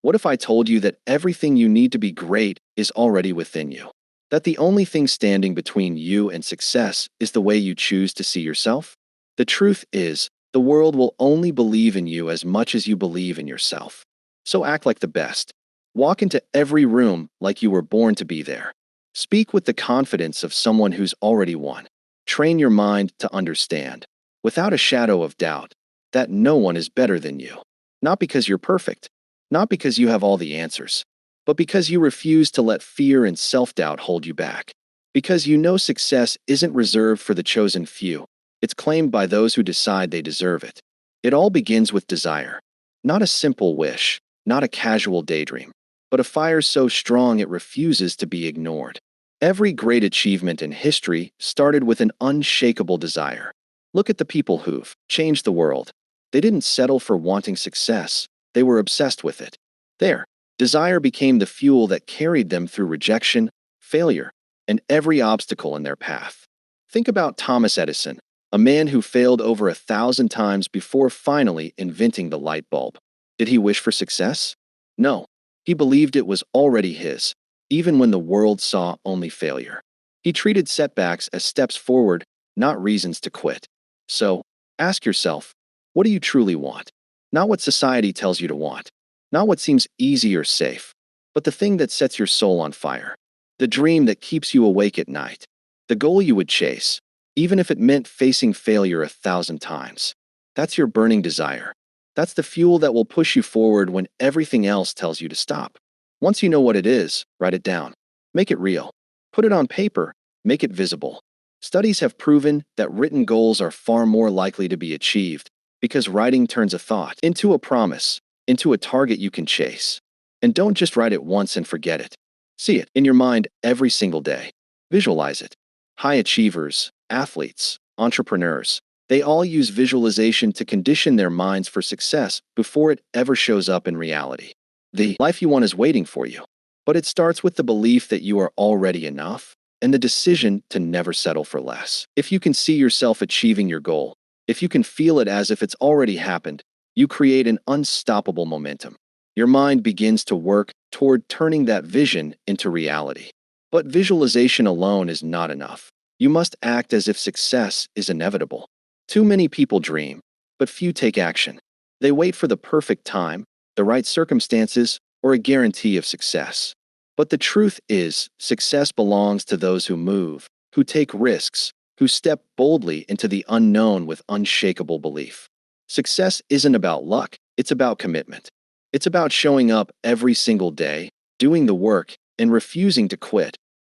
What if I told you that everything you need to be great is already within you? That the only thing standing between you and success is the way you choose to see yourself? The truth is, the world will only believe in you as much as you believe in yourself. So act like the best. Walk into every room like you were born to be there. Speak with the confidence of someone who's already won. Train your mind to understand, without a shadow of doubt, that no one is better than you. Not because you're perfect, not because you have all the answers, but because you refuse to let fear and self-doubt hold you back. Because you know success isn't reserved for the chosen few, it's claimed by those who decide they deserve it. It all begins with desire. Not a simple wish, not a casual daydream, but a fire so strong it refuses to be ignored. Every great achievement in history started with an unshakable desire. Look at the people who've changed the world. They didn't settle for wanting success, they were obsessed with it. There, desire became the fuel that carried them through rejection, failure, and every obstacle in their path. Think about Thomas Edison, a man who failed over 1,000 times before finally inventing the light bulb. Did he wish for success? No. He believed it was already his, even when the world saw only failure. He treated setbacks as steps forward, not reasons to quit. So, ask yourself, what do you truly want? Not what society tells you to want, not what seems easy or safe, but the thing that sets your soul on fire. The dream that keeps you awake at night. The goal you would chase, even if it meant facing failure 1,000 times. That's your burning desire. That's the fuel that will push you forward when everything else tells you to stop. Once you know what it is, write it down. Make it real. Put it on paper. Make it visible. Studies have proven that written goals are far more likely to be achieved because writing turns a thought into a promise, into a target you can chase. And don't just write it once and forget it. See it in your mind every single day. Visualize it. High achievers, athletes, entrepreneurs, they all use visualization to condition their minds for success before it ever shows up in reality. The life you want is waiting for you. But it starts with the belief that you are already enough and the decision to never settle for less. If you can see yourself achieving your goal, if you can feel it as if it's already happened, you create an unstoppable momentum. Your mind begins to work toward turning that vision into reality. But visualization alone is not enough. You must act as if success is inevitable. Too many people dream, but few take action. They wait for the perfect time, the right circumstances, or a guarantee of success. But the truth is, success belongs to those who move, who take risks, who step boldly into the unknown with unshakable belief. Success isn't about luck, it's about commitment. It's about showing up every single day, doing the work, and refusing to quit,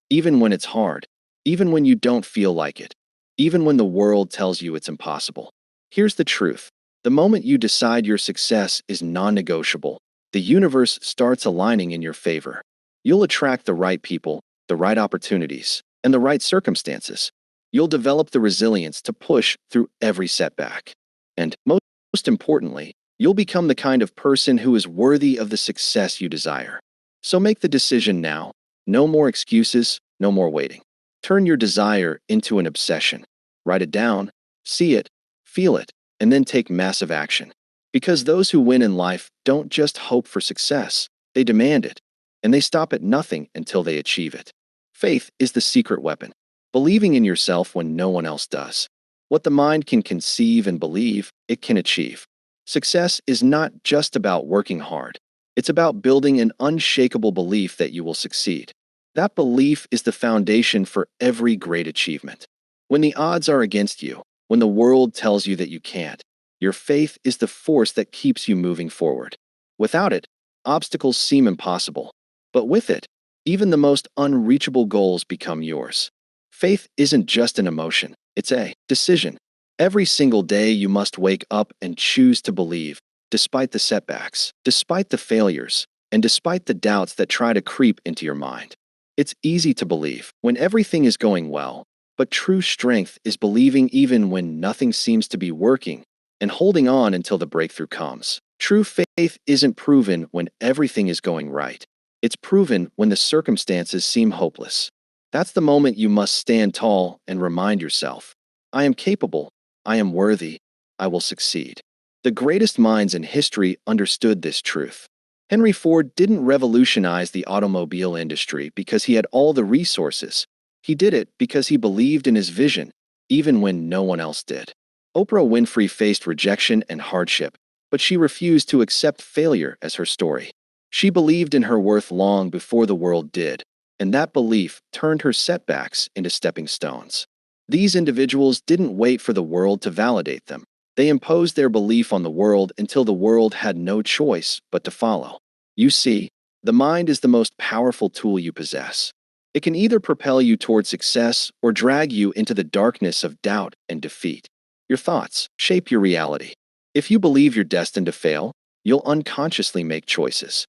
even when it's hard, even when you don't feel like it, even when the world tells you it's impossible. Here's the truth. The moment you decide your success is non-negotiable, the universe starts aligning in your favor. You'll attract the right people, the right opportunities, and the right circumstances. You'll develop the resilience to push through every setback. And most importantly, you'll become the kind of person who is worthy of the success you desire. So make the decision now. No more excuses, no more waiting. Turn your desire into an obsession. Write it down, see it, feel it, and then take massive action. Because those who win in life don't just hope for success, they demand it, and they stop at nothing until they achieve it. Faith is the secret weapon. Believing in yourself when no one else does. What the mind can conceive and believe, it can achieve. Success is not just about working hard. It's about building an unshakable belief that you will succeed. That belief is the foundation for every great achievement. When the odds are against you, when the world tells you that you can't, your faith is the force that keeps you moving forward. Without it, obstacles seem impossible. But with it, even the most unreachable goals become yours. Faith isn't just an emotion, it's a decision. Every single day you must wake up and choose to believe, despite the setbacks, despite the failures, and despite the doubts that try to creep into your mind. It's easy to believe when everything is going well, but true strength is believing even when nothing seems to be working and holding on until the breakthrough comes. True faith isn't proven when everything is going right. It's proven when the circumstances seem hopeless. That's the moment you must stand tall and remind yourself, I am capable, I am worthy, I will succeed. The greatest minds in history understood this truth. Henry Ford didn't revolutionize the automobile industry because he had all the resources. He did it because he believed in his vision, even when no one else did. Oprah Winfrey faced rejection and hardship, but she refused to accept failure as her story. She believed in her worth long before the world did, and that belief turned her setbacks into stepping stones. These individuals didn't wait for the world to validate them. They imposed their belief on the world until the world had no choice but to follow. You see, the mind is the most powerful tool you possess. It can either propel you toward success or drag you into the darkness of doubt and defeat. Your thoughts shape your reality. If you believe you're destined to fail, you'll unconsciously make choices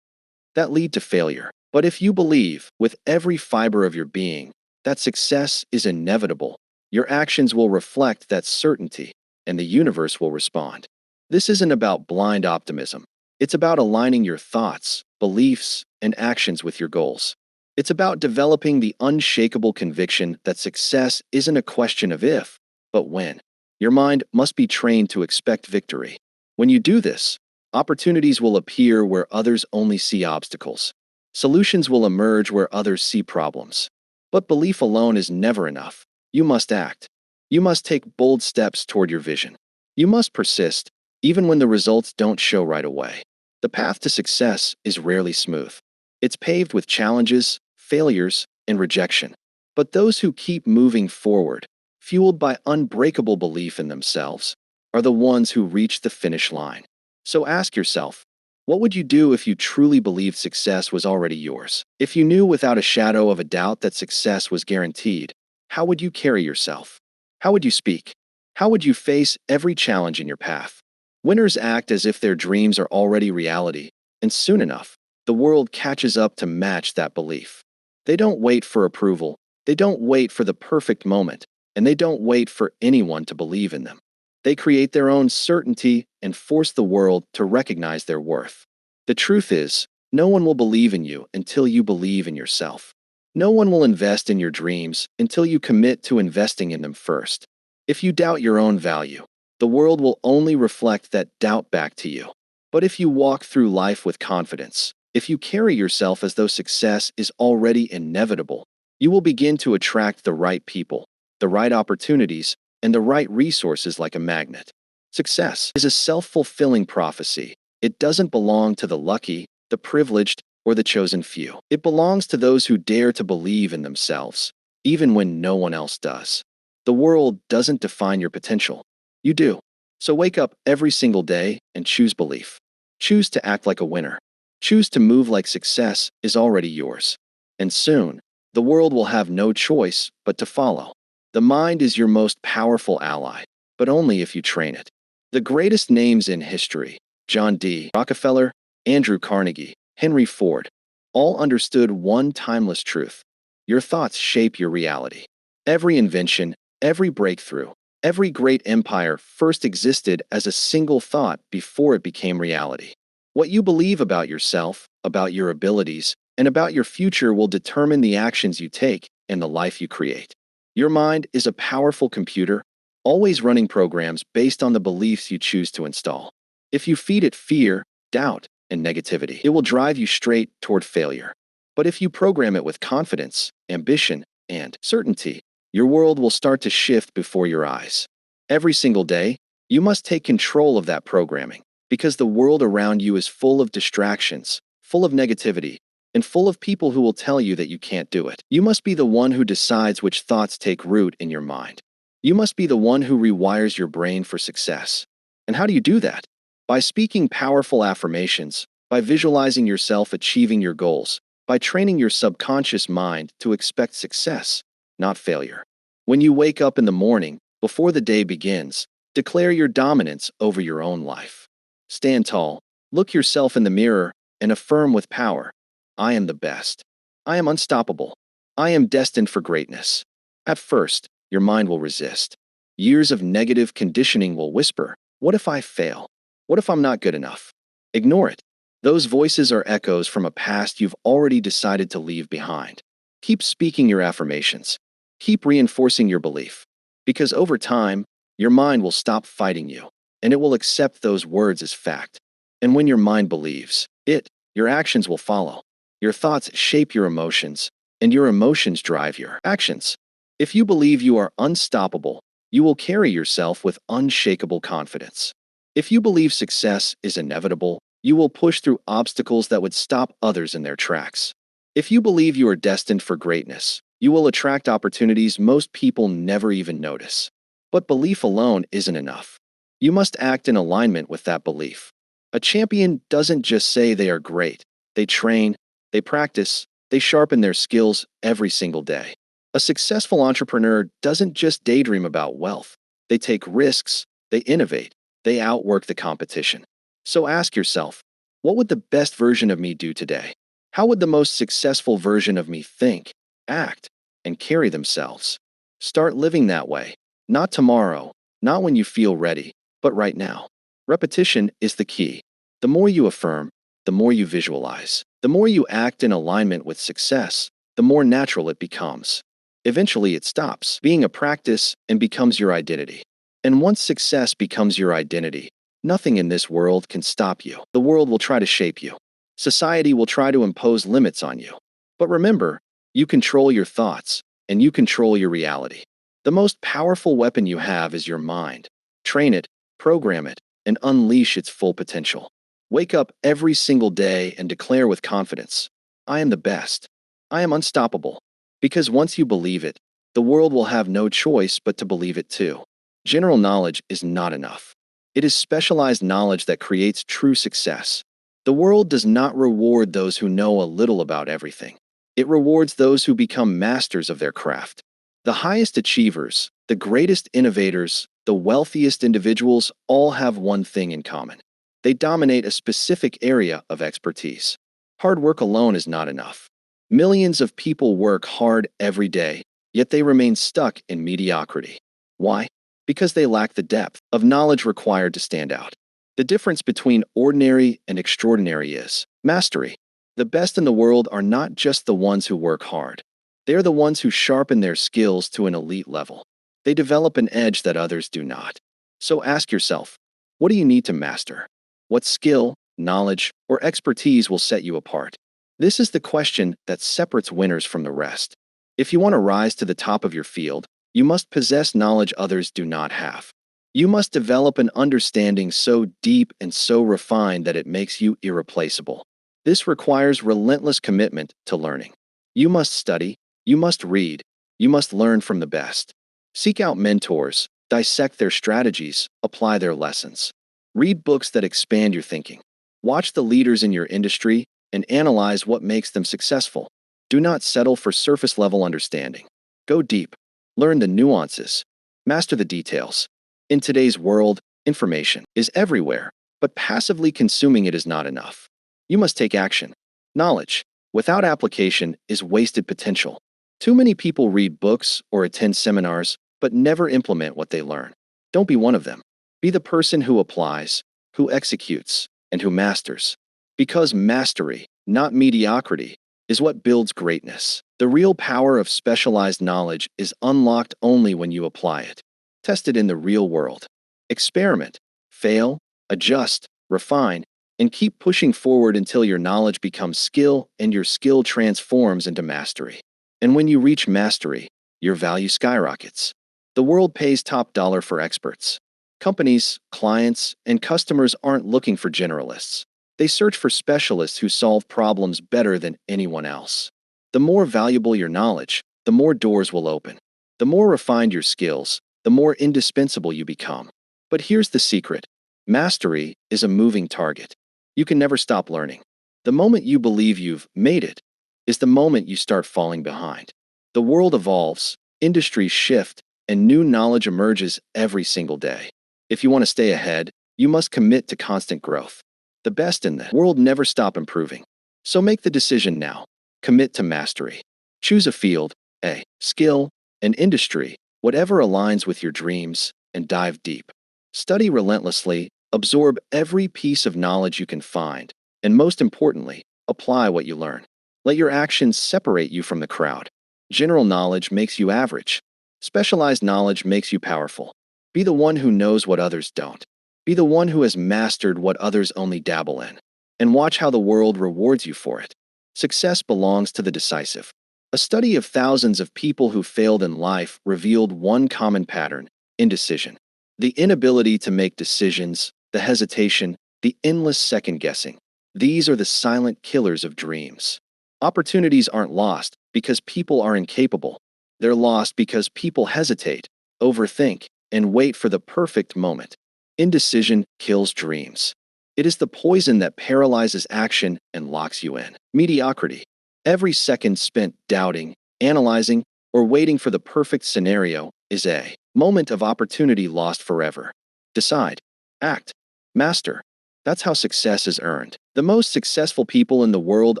that lead to failure. But if you believe, with every fiber of your being, that success is inevitable, your actions will reflect that certainty, and the universe will respond. This isn't about blind optimism. It's about aligning your thoughts, beliefs, and actions with your goals. It's about developing the unshakable conviction that success isn't a question of if, but when. Your mind must be trained to expect victory. When you do this, opportunities will appear where others only see obstacles. Solutions will emerge where others see problems. But belief alone is never enough. You must act. You must take bold steps toward your vision. You must persist, even when the results don't show right away. The path to success is rarely smooth. It's paved with challenges, failures, and rejection. But those who keep moving forward, fueled by unbreakable belief in themselves, are the ones who reach the finish line. So ask yourself, what would you do if you truly believed success was already yours? If you knew without a shadow of a doubt that success was guaranteed, how would you carry yourself? How would you speak? How would you face every challenge in your path? Winners act as if their dreams are already reality, and soon enough, the world catches up to match that belief. They don't wait for approval, they don't wait for the perfect moment, and they don't wait for anyone to believe in them. They create their own certainty and force the world to recognize their worth. The truth is, no one will believe in you until you believe in yourself. No one will invest in your dreams until you commit to investing in them first. If you doubt your own value, the world will only reflect that doubt back to you. But if you walk through life with confidence, if you carry yourself as though success is already inevitable, you will begin to attract the right people, the right opportunities, and the right resources like a magnet. Success is a self-fulfilling prophecy. It doesn't belong to the lucky, the privileged, or the chosen few. It belongs to those who dare to believe in themselves, even when no one else does. The world doesn't define your potential. You do. So wake up every single day and choose belief. Choose to act like a winner. Choose to move like success is already yours. And soon, the world will have no choice but to follow. The mind is your most powerful ally, but only if you train it. The greatest names in history, John D. Rockefeller, Andrew Carnegie, Henry Ford, all understood one timeless truth. Your thoughts shape your reality. Every invention, every breakthrough, every great empire first existed as a single thought before it became reality. What you believe about yourself, about your abilities, and about your future will determine the actions you take and the life you create. Your mind is a powerful computer, always running programs based on the beliefs you choose to install. If you feed it fear, doubt, and negativity, it will drive you straight toward failure. But if you program it with confidence, ambition, and certainty, your world will start to shift before your eyes. Every single day, you must take control of that programming, because the world around you is full of distractions, full of negativity, and full of people who will tell you that you can't do it. You must be the one who decides which thoughts take root in your mind. You must be the one who rewires your brain for success. And how do you do that? By speaking powerful affirmations, by visualizing yourself achieving your goals, by training your subconscious mind to expect success, not failure. When you wake up in the morning, before the day begins, declare your dominance over your own life. Stand tall, look yourself in the mirror, and affirm with power, I am the best. I am unstoppable. I am destined for greatness. At first, your mind will resist. Years of negative conditioning will whisper, what if I fail? What if I'm not good enough? Ignore it. Those voices are echoes from a past you've already decided to leave behind. Keep speaking your affirmations. Keep reinforcing your belief. Because over time, your mind will stop fighting you, and it will accept those words as fact. And when your mind believes, it Your actions will follow. Your thoughts shape your emotions, and your emotions drive your actions. If you believe you are unstoppable, you will carry yourself with unshakable confidence. If you believe success is inevitable, you will push through obstacles that would stop others in their tracks. If you believe you are destined for greatness, you will attract opportunities most people never even notice. But belief alone isn't enough. You must act in alignment with that belief. A champion doesn't just say they are great. They train, they practice, they sharpen their skills every single day. A successful entrepreneur doesn't just daydream about wealth. They take risks, they innovate, they outwork the competition. So ask yourself, what would the best version of me do today? How would the most successful version of me think, act, and carry themselves? Start living that way. Not tomorrow, not when you feel ready, but right now. Repetition is the key. The more you affirm, the more you visualize. The more you act in alignment with success, the more natural it becomes. Eventually, it stops being a practice and becomes your identity. And once success becomes your identity, nothing in this world can stop you. The world will try to shape you. Society will try to impose limits on you. But remember, you control your thoughts, and you control your reality. The most powerful weapon you have is your mind. Train it, program it, and unleash its full potential. Wake up every single day and declare with confidence, I am the best. I am unstoppable. Because once you believe it, the world will have no choice but to believe it too. General knowledge is not enough. It is specialized knowledge that creates true success. The world does not reward those who know a little about everything. It rewards those who become masters of their craft. The highest achievers, the greatest innovators, the wealthiest individuals all have one thing in common. They dominate a specific area of expertise. Hard work alone is not enough. Millions of people work hard every day, yet they remain stuck in mediocrity. Why? Because they lack the depth of knowledge required to stand out. The difference between ordinary and extraordinary is mastery. The best in the world are not just the ones who work hard. They are the ones who sharpen their skills to an elite level. They develop an edge that others do not. So ask yourself, what do you need to master? What skill, knowledge, or expertise will set you apart? This is the question that separates winners from the rest. If you want to rise to the top of your field, you must possess knowledge others do not have. You must develop an understanding so deep and so refined that it makes you irreplaceable. This requires relentless commitment to learning. You must study, you must read, you must learn from the best. Seek out mentors, dissect their strategies, apply their lessons. Read books that expand your thinking. Watch the leaders in your industry and analyze what makes them successful. Do not settle for surface-level understanding. Go deep. Learn the nuances. Master the details. In today's world, information is everywhere, but passively consuming it is not enough. You must take action. Knowledge, without application, is wasted potential. Too many people read books or attend seminars, but never implement what they learn. Don't be one of them. Be the person who applies, who executes, and who masters. Because mastery, not mediocrity, is what builds greatness. The real power of specialized knowledge is unlocked only when you apply it. Test it in the real world. Experiment, fail, adjust, refine, and keep pushing forward until your knowledge becomes skill and your skill transforms into mastery. And when you reach mastery, your value skyrockets. The world pays top dollar for experts. Companies, clients, and customers aren't looking for generalists. They search for specialists who solve problems better than anyone else. The more valuable your knowledge, the more doors will open. The more refined your skills, the more indispensable you become. But here's the secret. Mastery is a moving target. You can never stop learning. The moment you believe you've made it is the moment you start falling behind. The world evolves, industries shift, and new knowledge emerges every single day. If you want to stay ahead, you must commit to constant growth. The best in the world never stop improving. So make the decision now. Commit to mastery. Choose a field, a skill, an industry, whatever aligns with your dreams, and dive deep. Study relentlessly, absorb every piece of knowledge you can find, and most importantly, apply what you learn. Let your actions separate you from the crowd. General knowledge makes you average. Specialized knowledge makes you powerful. Be the one who knows what others don't. Be the one who has mastered what others only dabble in. and watch how the world rewards you for it. Success belongs to the decisive. A study of thousands of people who failed in life revealed one common pattern: indecision. The inability to make decisions, the hesitation, the endless second guessing. These are the silent killers of dreams. Opportunities aren't lost because people are incapable. They're lost because people hesitate, overthink, and wait for the perfect moment. Indecision kills dreams. It is the poison that paralyzes action and locks you in mediocrity. Every second spent doubting, analyzing, or waiting for the perfect scenario is a moment of opportunity lost forever. Decide, act, master. That's how success is earned. The most successful people in the world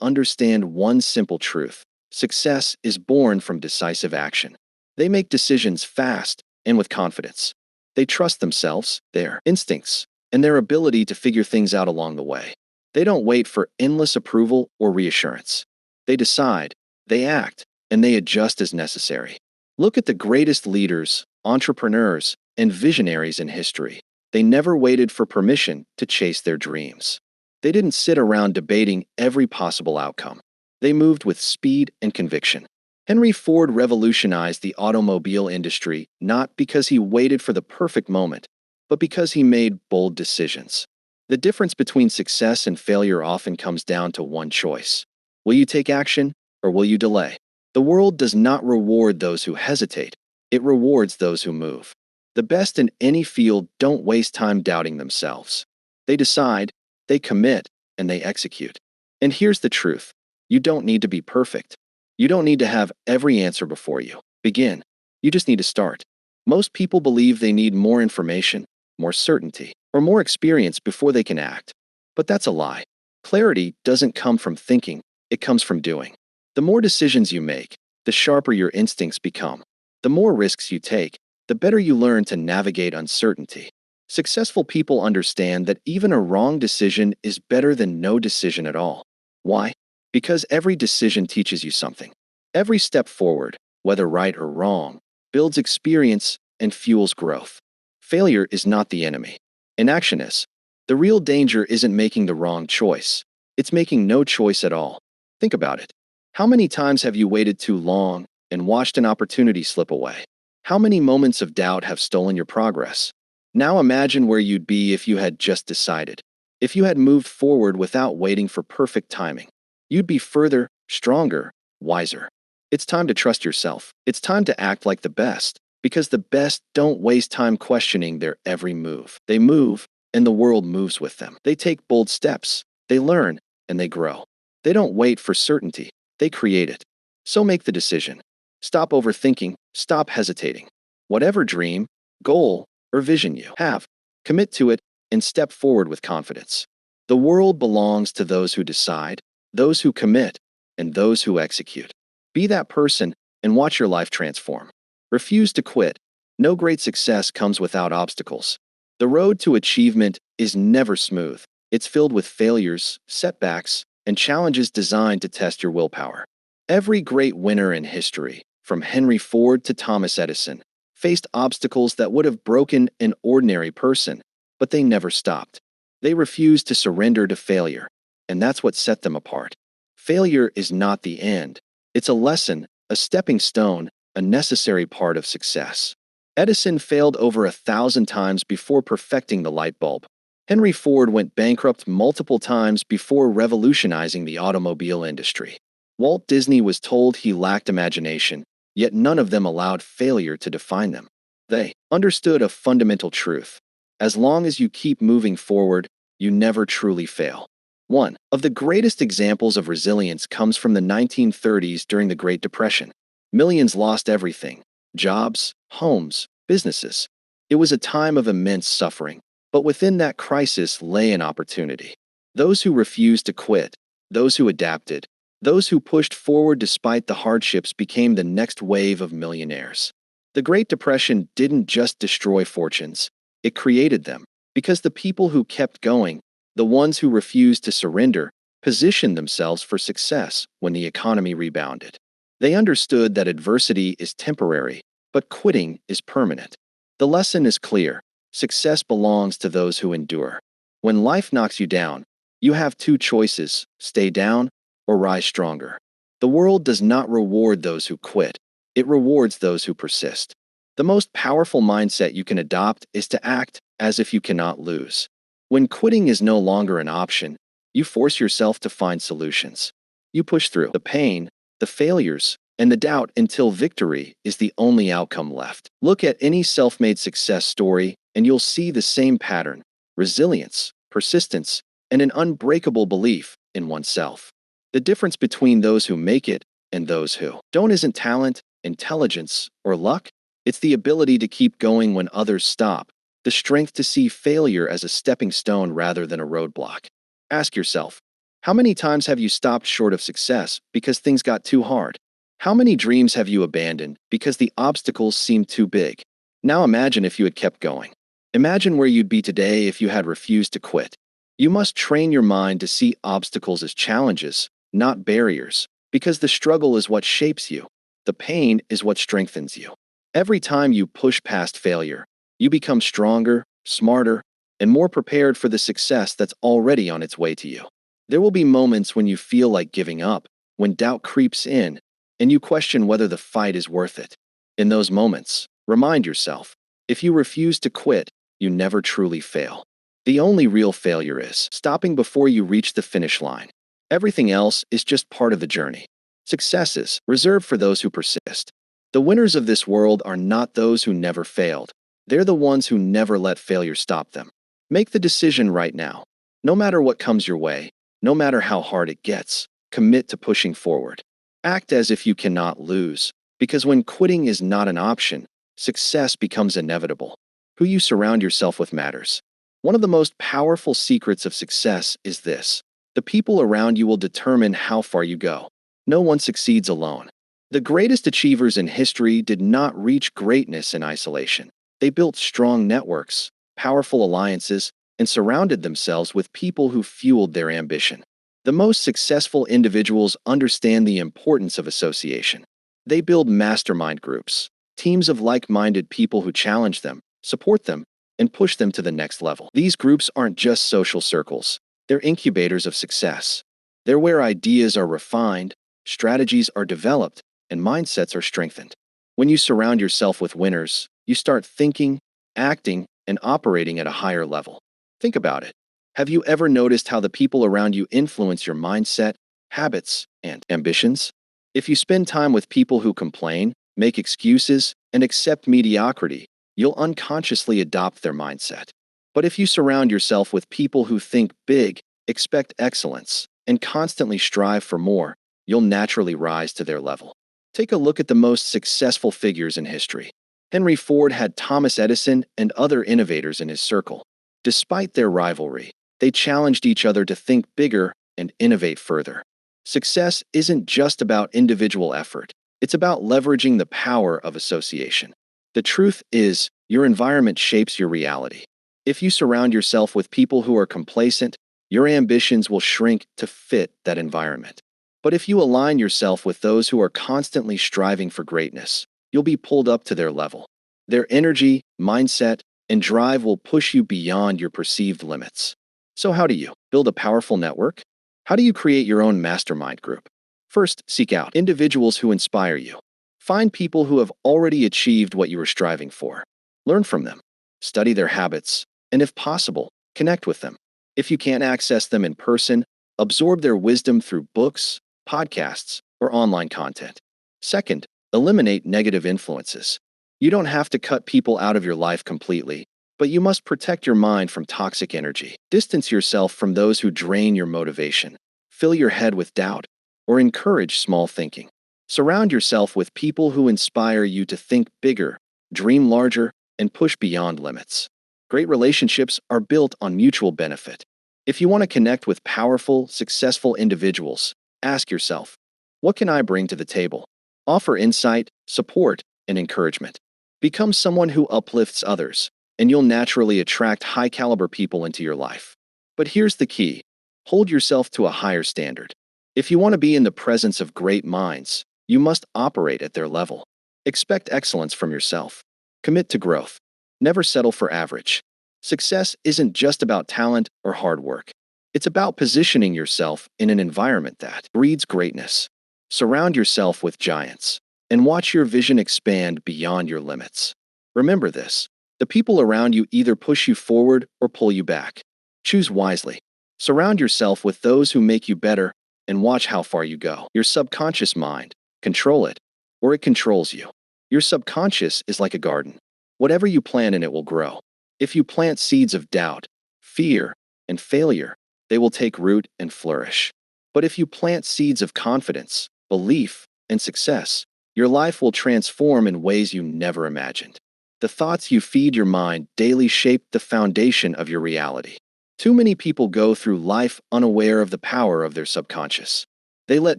understand one simple truth: success is born from decisive action. They make decisions fast and with confidence. They trust themselves, their instincts, and their ability to figure things out along the way. They don't wait for endless approval or reassurance. They decide, they act, and they adjust as necessary. Look at the greatest leaders, entrepreneurs, and visionaries in history. They never waited for permission to chase their dreams. They didn't sit around debating every possible outcome. They moved with speed and conviction. Henry Ford revolutionized the automobile industry not because he waited for the perfect moment, but because he made bold decisions. The difference between success and failure often comes down to one choice. Will you take action, or will you delay? The world does not reward those who hesitate. It rewards those who move. The best in any field don't waste time doubting themselves. They decide, they commit, and they execute. And here's the truth: you don't need to be perfect. You don't need to have every answer before you begin. You just need to start. Most people believe they need more information, more certainty, or more experience before they can act. But that's a lie. Clarity doesn't come from thinking, it comes from doing. The more decisions you make, the sharper your instincts become. The more risks you take, the better you learn to navigate uncertainty. Successful people understand that even a wrong decision is better than no decision at all. Why? Because every decision teaches you something. Every step forward, whether right or wrong, builds experience and fuels growth. Failure is not the enemy. Inaction is. The real danger isn't making the wrong choice. It's making no choice at all. Think about it. How many times have you waited too long and watched an opportunity slip away? How many moments of doubt have stolen your progress? Now imagine where you'd be if you had just decided. If you had moved forward without waiting for perfect timing. You'd be further, stronger, wiser. It's time to trust yourself. It's time to act like the best, because the best don't waste time questioning their every move. They move, and the world moves with them. They take bold steps. They learn, and they grow. They don't wait for certainty. They create it. So make the decision. Stop overthinking. Stop hesitating. Whatever dream, goal, or vision you have, commit to it and step forward with confidence. The world belongs to those who decide, those who commit, and those who execute. Be that person and watch your life transform. Refuse to quit. No great success comes without obstacles. The road to achievement is never smooth. It's filled with failures, setbacks, and challenges designed to test your willpower. Every great winner in history, from Henry Ford to Thomas Edison, faced obstacles that would have broken an ordinary person, but they never stopped. They refused to surrender to failure, and that's what set them apart. Failure is not the end. It's a lesson, a stepping stone, a necessary part of success. Edison failed over 1,000 times before perfecting the light bulb. Henry Ford went bankrupt multiple times before revolutionizing the automobile industry. Walt Disney was told he lacked imagination, yet none of them allowed failure to define them. They understood a fundamental truth: as long as you keep moving forward, you never truly fail. One of the greatest examples of resilience comes from the 1930s during the Great Depression. Millions lost everything: jobs, homes, businesses. It was a time of immense suffering, but within that crisis lay an opportunity. Those who refused to quit, those who adapted, those who pushed forward despite the hardships became the next wave of millionaires. The Great Depression didn't just destroy fortunes, it created them, because the people who kept going, the ones who refused to surrender, positioned themselves for success when the economy rebounded. They understood that adversity is temporary, but quitting is permanent. The lesson is clear: success belongs to those who endure. When life knocks you down, You have two choices: stay down or rise stronger. The world does not reward those who quit, it rewards those who persist. The most powerful mindset you can adopt is to act as if you cannot lose. When quitting is no longer an option, you force yourself to find solutions. You push through the pain, the failures, and the doubt until victory is the only outcome left. Look at any self-made success story, and you'll see the same pattern: resilience, persistence, and an unbreakable belief in oneself. The difference between those who make it and those who don't isn't talent, intelligence, or luck. It's the ability to keep going when others stop, the strength to see failure as a stepping stone rather than a roadblock. Ask yourself, how many times have you stopped short of success because things got too hard? How many dreams have you abandoned because the obstacles seemed too big? Now imagine if you had kept going. Imagine where you'd be today if you had refused to quit. You must train your mind to see obstacles as challenges, not barriers, because the struggle is what shapes you. The pain is what strengthens you. Every time you push past failure, you become stronger, smarter, and more prepared for the success that's already on its way to you. There will be moments when you feel like giving up, when doubt creeps in, and you question whether the fight is worth it. In those moments, remind yourself, if you refuse to quit, you never truly fail. The only real failure is stopping before you reach the finish line. Everything else is just part of the journey. Success is reserved for those who persist. The winners of this world are not those who never failed. They're the ones who never let failure stop them. Make the decision right now. No matter what comes your way, no matter how hard it gets, commit to pushing forward. Act as if you cannot lose, because when quitting is not an option, success becomes inevitable. Who you surround yourself with matters. One of the most powerful secrets of success is this: the people around you will determine how far you go. No one succeeds alone. The greatest achievers in history did not reach greatness in isolation. They built strong networks, powerful alliances, and surrounded themselves with people who fueled their ambition. The most successful individuals understand the importance of association. They build mastermind groups, teams of like-minded people who challenge them, support them, and push them to the next level. These groups aren't just social circles. They're incubators of success. They're where ideas are refined, strategies are developed, and mindsets are strengthened. When you surround yourself with winners, you start thinking, acting, and operating at a higher level. Think about it. Have you ever noticed how the people around you influence your mindset, habits, and ambitions? If you spend time with people who complain, make excuses, and accept mediocrity, you'll unconsciously adopt their mindset. But if you surround yourself with people who think big, expect excellence, and constantly strive for more, you'll naturally rise to their level. Take a look at the most successful figures in history. Henry Ford had Thomas Edison and other innovators in his circle. Despite their rivalry, they challenged each other to think bigger and innovate further. Success isn't just about individual effort. It's about leveraging the power of association. The truth is, your environment shapes your reality. If you surround yourself with people who are complacent, your ambitions will shrink to fit that environment. But if you align yourself with those who are constantly striving for greatness, you'll be pulled up to their level. Their energy, mindset, and drive will push you beyond your perceived limits. So how do you build a powerful network? How do you create your own mastermind group? First, seek out individuals who inspire you. Find people who have already achieved what you are striving for. Learn from them. Study their habits, and if possible, connect with them. If you can't access them in person, absorb their wisdom through books, podcasts, or online content. Second, eliminate negative influences. You don't have to cut people out of your life completely, but you must protect your mind from toxic energy. Distance yourself from those who drain your motivation, fill your head with doubt, or encourage small thinking. Surround yourself with people who inspire you to think bigger, dream larger, and push beyond limits. Great relationships are built on mutual benefit. If you want to connect with powerful, successful individuals, ask yourself, what can I bring to the table? Offer insight, support, and encouragement. Become someone who uplifts others, and you'll naturally attract high-caliber people into your life. But here's the key: hold yourself to a higher standard. If you want to be in the presence of great minds, you must operate at their level. Expect excellence from yourself. Commit to growth. Never settle for average. Success isn't just about talent or hard work. It's about positioning yourself in an environment that breeds greatness. Surround yourself with giants and watch your vision expand beyond your limits. Remember this: the people around you either push you forward or pull you back. Choose wisely. Surround yourself with those who make you better and watch how far you go. Your subconscious mind, control it, or it controls you. Your subconscious is like a garden. Whatever you plant in it will grow. If you plant seeds of doubt, fear, and failure, they will take root and flourish. But if you plant seeds of confidence, belief, and success, your life will transform in ways you never imagined. The thoughts you feed your mind daily shape the foundation of your reality. Too many people go through life unaware of the power of their subconscious. They let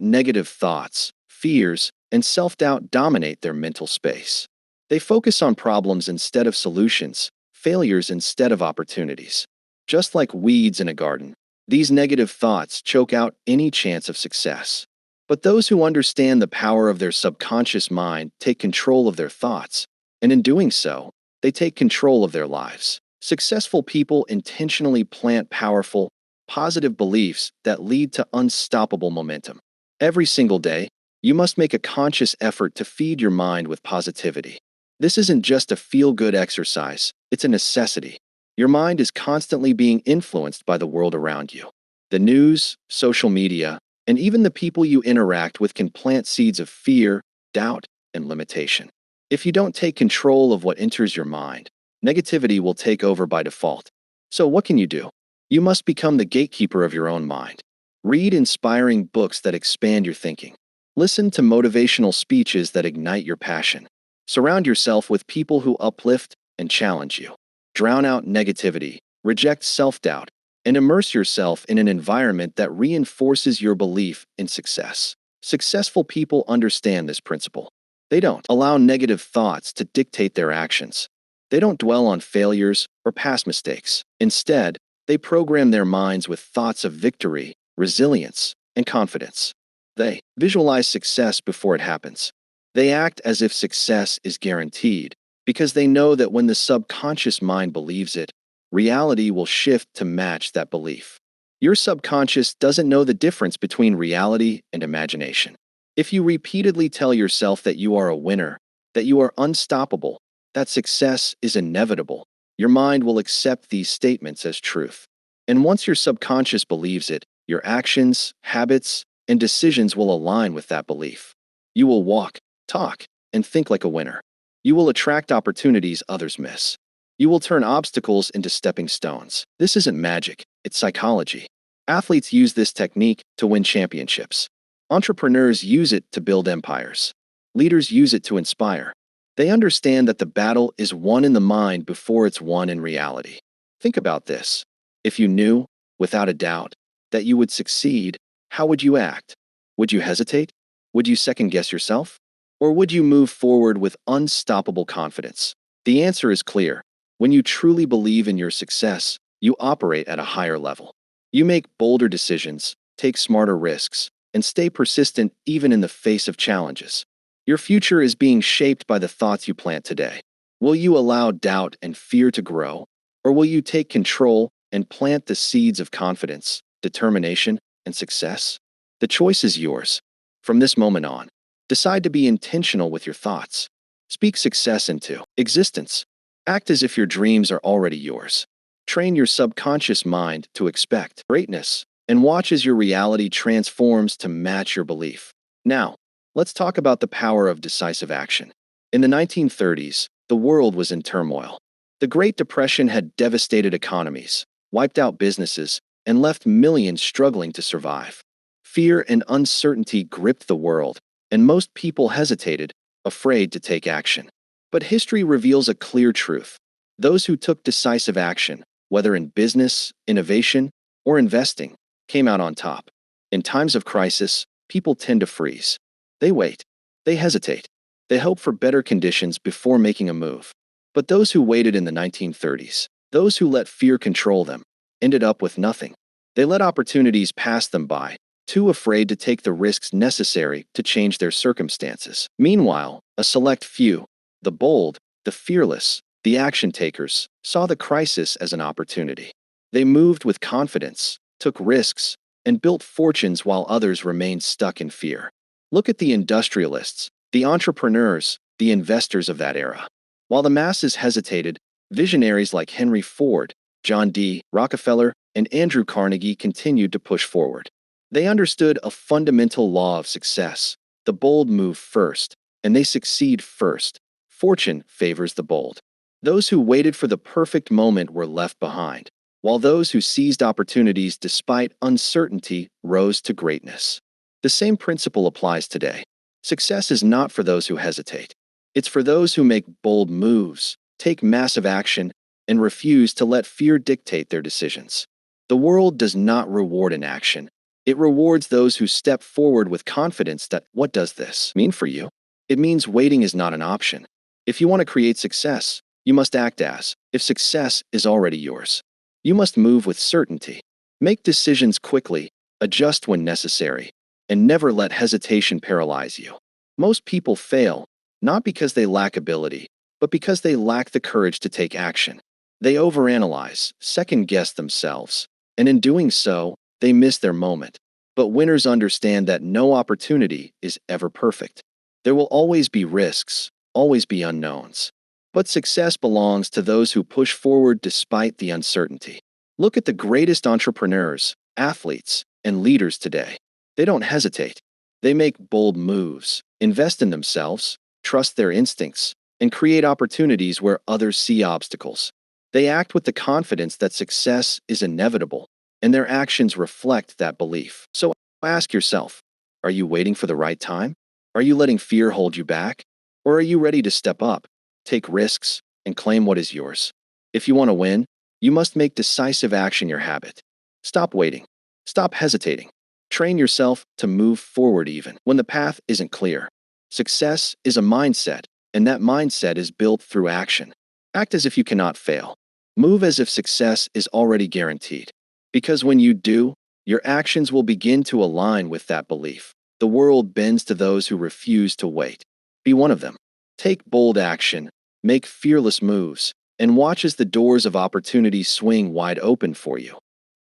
negative thoughts, fears, and self-doubt dominate their mental space. They focus on problems instead of solutions, failures instead of opportunities. Just like weeds in a garden, these negative thoughts choke out any chance of success. But those who understand the power of their subconscious mind take control of their thoughts, and in doing so, they take control of their lives. Successful people intentionally plant powerful, positive beliefs that lead to unstoppable momentum. Every single day, you must make a conscious effort to feed your mind with positivity. This isn't just a feel-good exercise, it's a necessity. Your mind is constantly being influenced by the world around you. The news, social media, and even the people you interact with can plant seeds of fear, doubt, and limitation. If you don't take control of what enters your mind, negativity will take over by default. So what can you do? You must become the gatekeeper of your own mind. Read inspiring books that expand your thinking. Listen to motivational speeches that ignite your passion. Surround yourself with people who uplift and challenge you. Drown out negativity, reject self-doubt, and immerse yourself in an environment that reinforces your belief in success. Successful people understand this principle. They don't allow negative thoughts to dictate their actions. They don't dwell on failures or past mistakes. Instead, they program their minds with thoughts of victory, resilience, and confidence. They visualize success before it happens. They act as if success is guaranteed, because they know that when the subconscious mind believes it, reality will shift to match that belief. Your subconscious doesn't know the difference between reality and imagination. If you repeatedly tell yourself that you are a winner, that you are unstoppable, that success is inevitable, your mind will accept these statements as truth. And once your subconscious believes it, your actions, habits, and decisions will align with that belief. You will walk, talk, and think like a winner. You will attract opportunities others miss. You will turn obstacles into stepping stones. This isn't magic, it's psychology. Athletes use this technique to win championships. Entrepreneurs use it to build empires. Leaders use it to inspire. They understand that the battle is won in the mind before it's won in reality. Think about this. If you knew, without a doubt, that you would succeed, how would you act? Would you hesitate? Would you second-guess yourself? Or would you move forward with unstoppable confidence? The answer is clear. When you truly believe in your success, you operate at a higher level. You make bolder decisions, take smarter risks, and stay persistent even in the face of challenges. Your future is being shaped by the thoughts you plant today. Will you allow doubt and fear to grow, or will you take control and plant the seeds of confidence, determination, and success? The choice is yours. From this moment on, decide to be intentional with your thoughts. Speak success into existence. Act as if your dreams are already yours. Train your subconscious mind to expect greatness, and watch as your reality transforms to match your belief. Now, let's talk about the power of decisive action. In the 1930s, the world was in turmoil. The Great Depression had devastated economies, wiped out businesses, and left millions struggling to survive. Fear and uncertainty gripped the world, and most people hesitated, afraid to take action. But history reveals a clear truth. Those who took decisive action, whether in business, innovation, or investing, came out on top. In times of crisis, people tend to freeze. They wait. They hesitate. They hope for better conditions before making a move. But those who waited in the 1930s, those who let fear control them, ended up with nothing. They let opportunities pass them by, too afraid to take the risks necessary to change their circumstances. Meanwhile, a select few, the bold, the fearless, the action takers, saw the crisis as an opportunity. They moved with confidence, took risks, and built fortunes while others remained stuck in fear. Look at the industrialists, the entrepreneurs, the investors of that era. While the masses hesitated, visionaries like Henry Ford, John D. Rockefeller, and Andrew Carnegie continued to push forward. They understood a fundamental law of success: the bold move first, and they succeed first. Fortune favors the bold. Those who waited for the perfect moment were left behind, while those who seized opportunities despite uncertainty rose to greatness. The same principle applies today. Success is not for those who hesitate. It's for those who make bold moves, take massive action, and refuse to let fear dictate their decisions. The world does not reward inaction. It rewards those who step forward with confidence that, what does this mean for you? It means waiting is not an option. If you want to create success, you must act as if success is already yours. You must move with certainty. Make decisions quickly, adjust when necessary, and never let hesitation paralyze you. Most people fail, not because they lack ability, but because they lack the courage to take action. They overanalyze, second-guess themselves, and in doing so, they miss their moment. But winners understand that no opportunity is ever perfect. There will always be risks, always be unknowns. But success belongs to those who push forward despite the uncertainty. Look at the greatest entrepreneurs, athletes, and leaders today. They don't hesitate. They make bold moves, invest in themselves, trust their instincts, and create opportunities where others see obstacles. They act with the confidence that success is inevitable, and their actions reflect that belief. So ask yourself, are you waiting for the right time? Are you letting fear hold you back? Or are you ready to step up, take risks, and claim what is yours? If you want to win, you must make decisive action your habit. Stop waiting. Stop hesitating. Train yourself to move forward even when the path isn't clear. Success is a mindset, and that mindset is built through action. Act as if you cannot fail. Move as if success is already guaranteed. Because when you do, your actions will begin to align with that belief. The world bends to those who refuse to wait. Be one of them. Take bold action, make fearless moves, and watch as the doors of opportunity swing wide open for you.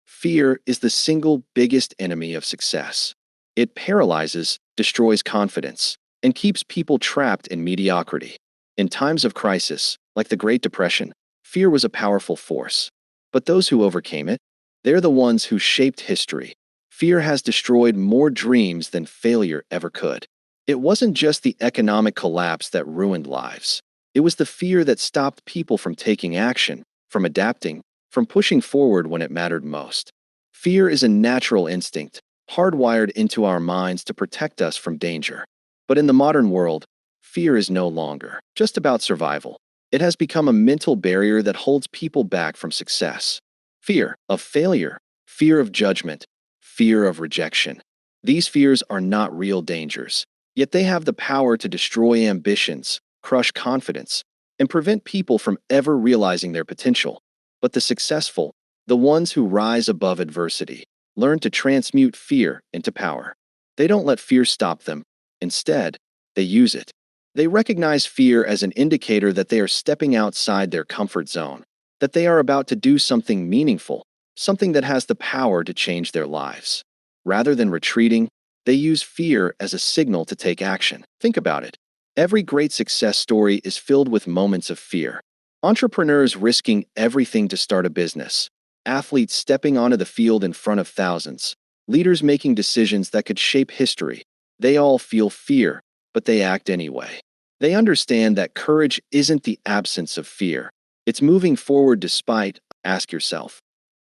Fear is the single biggest enemy of success. It paralyzes, destroys confidence, and keeps people trapped in mediocrity. In times of crisis, like the Great Depression, fear was a powerful force. But those who overcame it, they're the ones who shaped history. Fear has destroyed more dreams than failure ever could. It wasn't just the economic collapse that ruined lives. It was the fear that stopped people from taking action, from adapting, from pushing forward when it mattered most. Fear is a natural instinct, hardwired into our minds to protect us from danger. But in the modern world, fear is no longer just about survival. It has become a mental barrier that holds people back from success. Fear of failure, fear of judgment, fear of rejection. These fears are not real dangers, yet they have the power to destroy ambitions, crush confidence, and prevent people from ever realizing their potential. But the successful, the ones who rise above adversity, learn to transmute fear into power. They don't let fear stop them. Instead, they use it. They recognize fear as an indicator that they are stepping outside their comfort zone, that they are about to do something meaningful, something that has the power to change their lives. Rather than retreating, they use fear as a signal to take action. Think about it. Every great success story is filled with moments of fear. Entrepreneurs risking everything to start a business, athletes stepping onto the field in front of thousands, leaders making decisions that could shape history. They all feel fear, but they act anyway. They understand that courage isn't the absence of fear. It's moving forward despite. Ask yourself,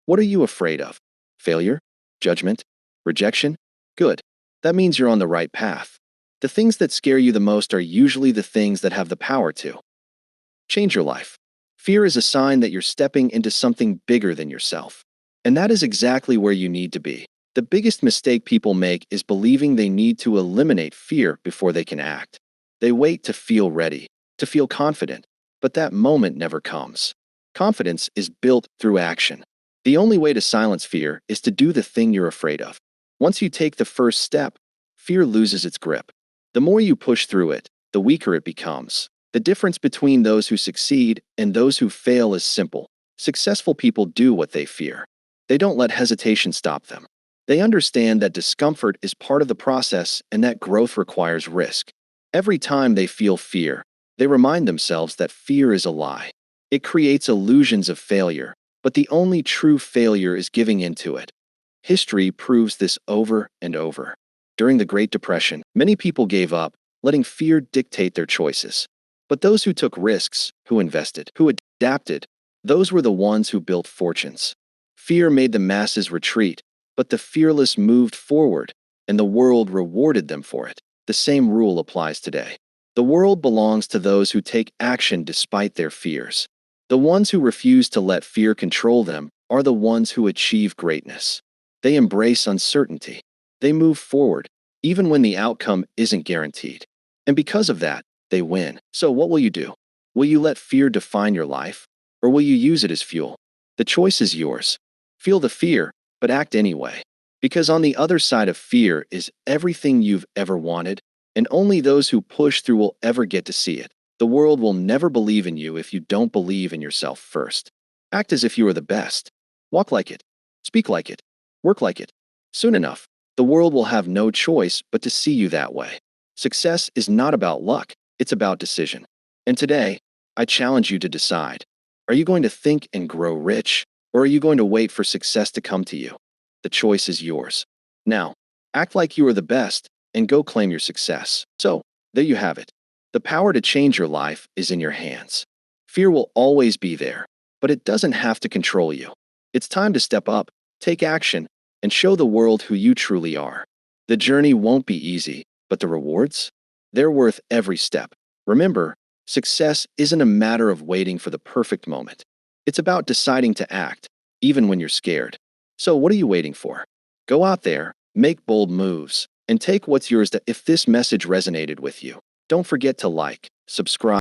what are you afraid of? Failure? Judgment? Rejection? Good. That means you're on the right path. The things that scare you the most are usually the things that have the power to change your life. Fear is a sign that you're stepping into something bigger than yourself. And that is exactly where you need to be. The biggest mistake people make is believing they need to eliminate fear before they can act. They wait to feel ready, to feel confident, but that moment never comes. Confidence is built through action. The only way to silence fear is to do the thing you're afraid of. Once you take the first step, fear loses its grip. The more you push through it, the weaker it becomes. The difference between those who succeed and those who fail is simple. Successful people do what they fear. They don't let hesitation stop them. They understand that discomfort is part of the process and that growth requires risk. Every time they feel fear, they remind themselves that fear is a lie. It creates illusions of failure, but the only true failure is giving into it. History proves this over and over. During the Great Depression, many people gave up, letting fear dictate their choices. But those who took risks, who invested, who adapted, those were the ones who built fortunes. Fear made the masses retreat, but the fearless moved forward, and the world rewarded them for it. The same rule applies today. The world belongs to those who take action despite their fears. The ones who refuse to let fear control them are the ones who achieve greatness. They embrace uncertainty. They move forward, even when the outcome isn't guaranteed. And because of that, they win. So what will you do? Will you let fear define your life? Or will you use it as fuel? The choice is yours. Feel the fear, but act anyway. Because on the other side of fear is everything you've ever wanted, and only those who push through will ever get to see it. The world will never believe in you if you don't believe in yourself first. Act as if you are the best. Walk like it. Speak like it. Work like it. Soon enough, the world will have no choice but to see you that way. Success is not about luck, it's about decision. And today, I challenge you to decide. Are you going to think and grow rich, or are you going to wait for success to come to you? The choice is yours. Now, act like you are the best and go claim your success. So, there you have it. The power to change your life is in your hands. Fear will always be there, but it doesn't have to control you. It's time to step up, take action, and show the world who you truly are. The journey won't be easy, but the rewards? They're worth every step. Remember, success isn't a matter of waiting for the perfect moment. It's about deciding to act, even when you're scared. So what are you waiting for? Go out there, make bold moves, and take what's yours. If this message resonated with you, don't forget to like, subscribe,